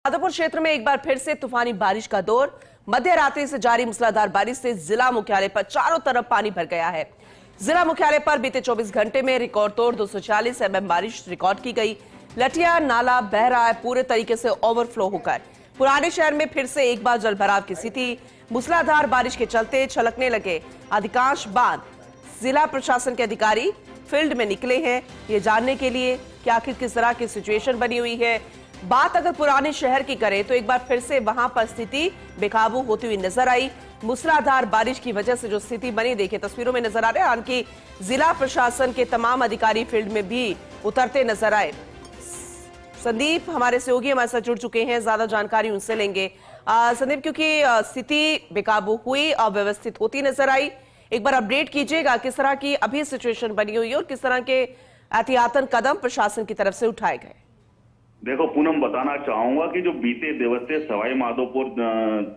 शाहजहांपुर क्षेत्र में एक बार फिर से तूफानी बारिश का दौर। मध्य रात्रि से जारी मूसलाधार बारिश से जिला मुख्यालय पर चारों तरफ पानी भर गया है। जिला मुख्यालय पर बीते 24 घंटे में रिकॉर्ड तोड़ 240 mm बारिश रिकॉर्ड की गई। लटिया नाला बह रहा है पूरे तरीके से ओवरफ्लो होकर। पुराने शहर में फिर से एक बार जलभराव की स्थिति। मूसलाधार बारिश के चलते छलकने लगे अधिकांश बांध। जिला प्रशासन के अधिकारी फील्ड में निकले हैं ये जानने के लिए कि आखिर किस तरह की सिचुएशन बनी हुई है। बात अगर पुराने शहर की करें तो एक बार फिर से वहां पर स्थिति बेकाबू होती हुई नजर आई। मूसलाधार बारिश की वजह से जो स्थिति बनी देखिए तस्वीरों में नजर आ रहे हैं। हालांकि जिला प्रशासन के तमाम अधिकारी फील्ड में भी उतरते नजर आए। संदीप हमारे सहयोगी हमारे साथ जुड़ चुके हैं, ज्यादा जानकारी उनसे लेंगे। संदीप, क्योंकि स्थिति बेकाबू हुई, अव्यवस्थित होती नजर आई, एक बार अपडेट कीजिएगा किस तरह की अभी सिचुएशन बनी हुई है और किस तरह के एहतियातन कदम प्रशासन की तरफ से उठाए गए। देखो पूनम, बताना चाहूंगा कि जो बीते दिवस से सवाई माधोपुर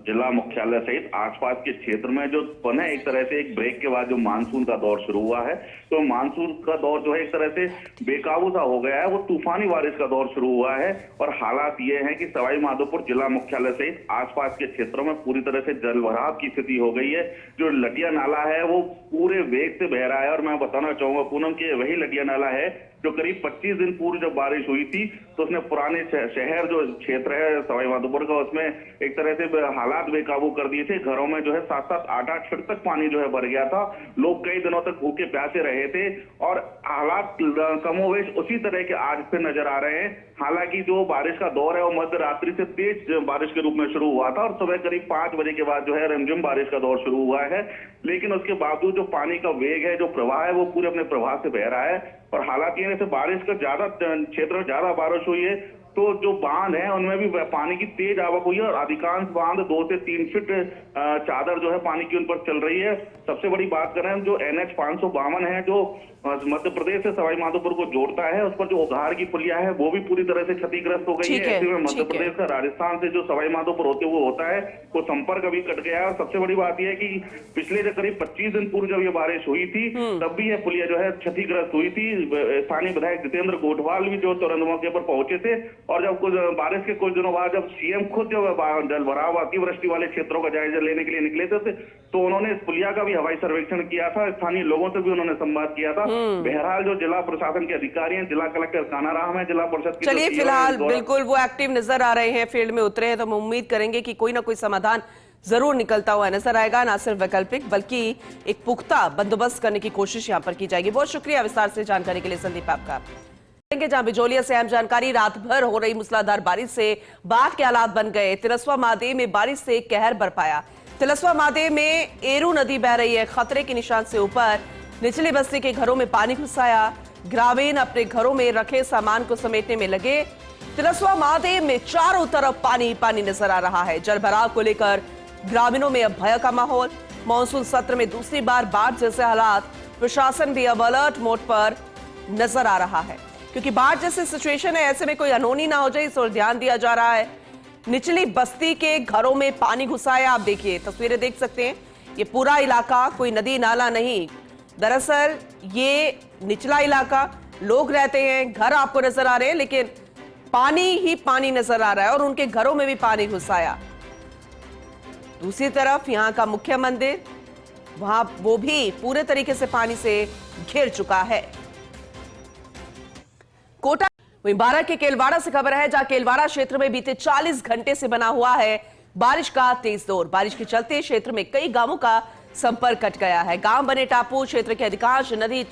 जिला मुख्यालय सहित आसपास के क्षेत्र में जो पुनः एक तरह से एक ब्रेक के बाद जो मानसून का दौर शुरू हुआ है, तो मानसून का दौर जो है एक तरह से बेकाबू सा हो गया है। वो तूफानी बारिश का दौर शुरू हुआ है और हालात ये है कि सवाई माधोपुर जिला मुख्यालय सहित आसपास के क्षेत्रों में पूरी तरह से जलभराव की स्थिति हो गई है। जो लटिया नाला है वो पूरे वेग से बह रहा है और मैं बताना चाहूंगा पूनम की वही लटिया नाला है जो करीब 25 दिन पूर्व जब बारिश हुई थी तो उसने पुराने शहर जो क्षेत्र है सवाई माधोपुर का, उसमें एक तरह से हालात बेकाबू कर दिए थे। घरों में जो है 7-7, 8-8 फीट तक पानी जो है भर गया था। लोग कई दिनों तक भूखे प्यासे रहे थे और हालात कमोवेश उसी तरह के आज से नजर आ रहे हैं। हालांकि जो बारिश का दौर है वो मध्य रात्रि से तेज बारिश के रूप में शुरू हुआ था और सुबह करीब 5 बजे के बाद जो है रिमझिम बारिश का दौर शुरू हुआ है। लेकिन उसके बावजूद जो पानी का वेग है, जो प्रवाह है, वो पूरे अपने प्रवाह से बह रहा है। और हालांकि से बारिश का ज्यादा क्षेत्र में ज्यादा बारिश हुई है तो जो बांध है उनमें भी पानी की तेज आवक हुई है और अधिकांश बांध 2 से 3 फीट चादर जो है पानी की उन पर चल रही है। सबसे बड़ी बात करें जो NH 552 है जो मध्य प्रदेश से सवाई माधोपुर को जोड़ता है, उस पर जो उघाड़ की पुलिया है वो भी पूरी तरह से क्षतिग्रस्त हो गई है। ऐसे में मध्य प्रदेश का राजस्थान से जो सवाई माधोपुर होते हुए होता है वो संपर्क अभी कट गया है। और सबसे बड़ी बात यह है कि पिछले करीब 25 दिन पूर्व जब ये बारिश हुई थी तब भी यह पुलिया जो है क्षतिग्रस्त हुई थी। स्थानीय विधायक जितेंद्र गोठवाल भी जो तुरंत मौके पर पहुंचे थे और जब कुछ बारिश के कुछ दिनों बाद जब सीएम खुद जब जलभराव अतिवृष्टि वाले क्षेत्रों का जायजा लेने के लिए निकले थे तो उन्होंने इस पुलिया का भी हवाई सर्वेक्षण किया था। स्थानीय लोगों से भी उन्होंने संवाद किया था। बहरहाल जो जिला प्रशासन के अधिकारी हैं, जिला कलेक्टर कानाराम है, जिला परिषद की चलिए फिलहाल बिल्कुल वो एक्टिव नजर आ रहे हैं, फील्ड में उतरे हैं, तो हम उम्मीद करेंगे कि कोई ना कोई समाधान जरूर निकलता हुआ नजर आएगा। ना सिर्फ वैकल्पिक बल्कि एक पुख्ता बंदोबस्त करने की कोशिश यहाँ पर की जाएगी। बहुत शुक्रिया विस्तार से जानकारी के लिए संदीप आपका। जहां बिजोलिया से अहम जानकारी, रात भर हो रही मूसलाधार बारिश से बाढ़ के हालात बन गए। तिलस्वा महादेव में बारिश से कहर बरपाया। तिलस्वा महादेव में एरू नदी बह रही है, खतरे के निशान से ऊपर। निचली बस्ती के घरों में पानी घुस आया। ग्रामीण अपने घरों में रखे सामान को समेटने में लगे। तिलस्वा महादेव में चारों तरफ पानी पानी नजर आ रहा है। जलभराव को लेकर ग्रामीणों में अब भय का माहौल। मानसून सत्र में दूसरी बार बाढ़ जैसे हालात, प्रशासन भी अब अलर्ट मोड पर नजर आ रहा है क्योंकि बाढ़ जैसी सिचुएशन है, ऐसे में कोई अनहोनी ना हो जाए इस ओर ध्यान दिया जा रहा है। निचली बस्ती के घरों में पानी घुसा है। आप देखिए तस्वीरें देख सकते हैं, ये पूरा इलाका कोई नदी नाला नहीं, दरअसल ये निचला इलाका, लोग रहते हैं, घर आपको नजर आ रहे हैं लेकिन पानी ही पानी नजर आ रहा है और उनके घरों में भी पानी घुसाया। दूसरी तरफ यहाँ का मुख्य मंदिर, वहां वो भी पूरे तरीके से पानी से घिर चुका है। कोटा वहीं बारा के केलवाड़ा से खबर है, जहां केलवाड़ा क्षेत्र में बीते 40 घंटे से बना हुआ है बारिश का तेज दौर। बारिश के चलते क्षेत्र में कई गांवों का संपर्क कट गया है। गांव बने टापू, क्षेत्र के अधिकांश नदी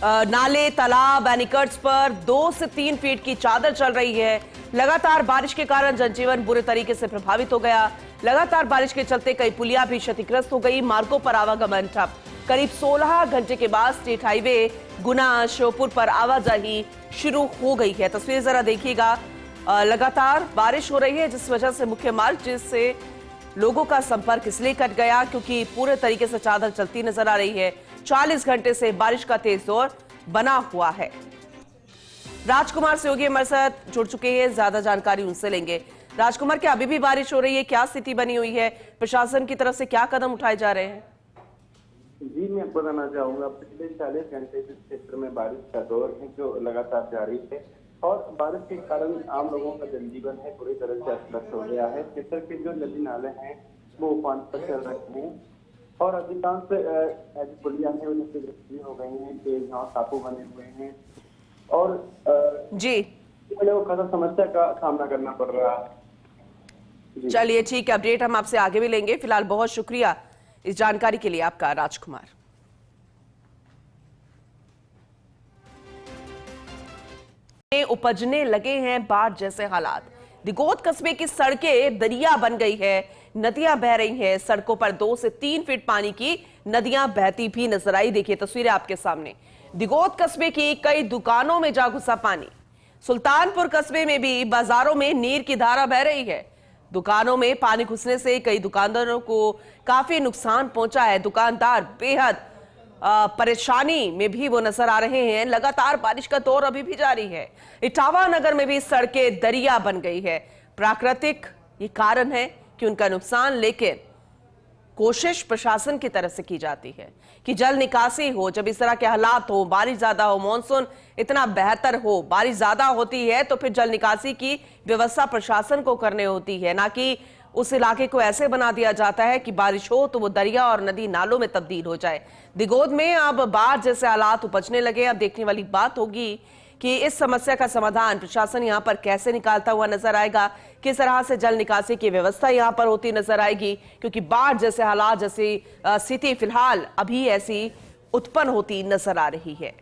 नाले तालाब एनीकट्स पर 2 से 3 फीट की चादर चल रही है। लगातार बारिश के कारण जनजीवन बुरे तरीके से प्रभावित हो गया। लगातार बारिश के चलते कई पुलिया भी क्षतिग्रस्त हो गई। मार्गों पर आवागमन ठप। करीब 16 घंटे के बाद स्टेट हाईवे गुना श्योपुर पर आवाजाही शुरू हो गई है। तस्वीर जरा देखिएगा, लगातार बारिश हो रही है जिस वजह से मुख्य मार्ग जिससे लोगों का संपर्क इसलिए कट गया क्योंकि पूरे तरीके से चादर चलती नजर आ रही है। 40 घंटे से बारिश का तेज दौर बना हुआ है। राजकुमार सहयोगी हमारे साथ जुड़ चुके हैं, ज्यादा जानकारी उनसे लेंगे। राजकुमार, क्या अभी भी बारिश हो रही है? क्या स्थिति बनी हुई है? प्रशासन की तरफ से क्या कदम उठाए जा रहे हैं? जी, मैं बताना चाहूंगा पिछले 40 घंटे से क्षेत्र में बारिश का दौर है जो लगातार जारी है। और बारिश के कारण आम लोगों का जनजीवन है पूरी तरह से अस्त व्यस्त हो गया है। क्षेत्र के जो नदी नाले हैं वो उफान पर चल रहे हैं और अधिकांश जो पुलिया है उन्हें क्षतिग्रस्त हो गई हैं, तेज नाव टापू बने हुए हैं और जी लोगों को खासा समस्या का सामना करना पड़ रहा है। चलिए ठीक है, अपडेट हम आपसे आगे भी लेंगे। फिलहाल बहुत शुक्रिया इस जानकारी के लिए आपका, राजकुमार। उपजने लगे हैं बाढ़ जैसे हालात। दिगोद कस्बे की सड़कें दरिया बन गई है, नदियां बह रही हैं। सड़कों पर 2 से 3 फीट पानी की नदियां बहती भी नजर आई। देखिए तस्वीरें आपके सामने। दिगोद कस्बे की कई दुकानों में जा घुसा पानी। सुल्तानपुर कस्बे में भी बाजारों में नीर की धारा बह रही है। दुकानों में पानी घुसने से कई दुकानदारों को काफी नुकसान पहुंचा है। दुकानदार बेहद परेशानी में भी वो नजर आ रहे हैं। लगातार बारिश का दौर अभी भी जारी है। इटावा नगर में भी सड़कें दरिया बन गई है। प्राकृतिक ये कारण है कि उनका नुकसान, लेकिन कोशिश प्रशासन की तरफ से की जाती है कि जल निकासी हो। जब इस तरह के हालात हो, बारिश ज्यादा हो, मॉनसून इतना बेहतर हो, बारिश ज्यादा होती है तो फिर जल निकासी की व्यवस्था प्रशासन को करने होती है, ना कि उस इलाके को ऐसे बना दिया जाता है कि बारिश हो तो वो दरिया और नदी नालों में तब्दील हो जाए। दिगोद में अब बाढ़ जैसे हालात उपजने लगे। अब देखने वाली बात होगी कि इस समस्या का समाधान प्रशासन यहां पर कैसे निकालता हुआ नजर आएगा, किस तरह से जल निकासी की व्यवस्था यहां पर होती नजर आएगी, क्योंकि बाढ़ जैसे हालात जैसी स्थिति फिलहाल अभी ऐसी उत्पन्न होती नजर आ रही है।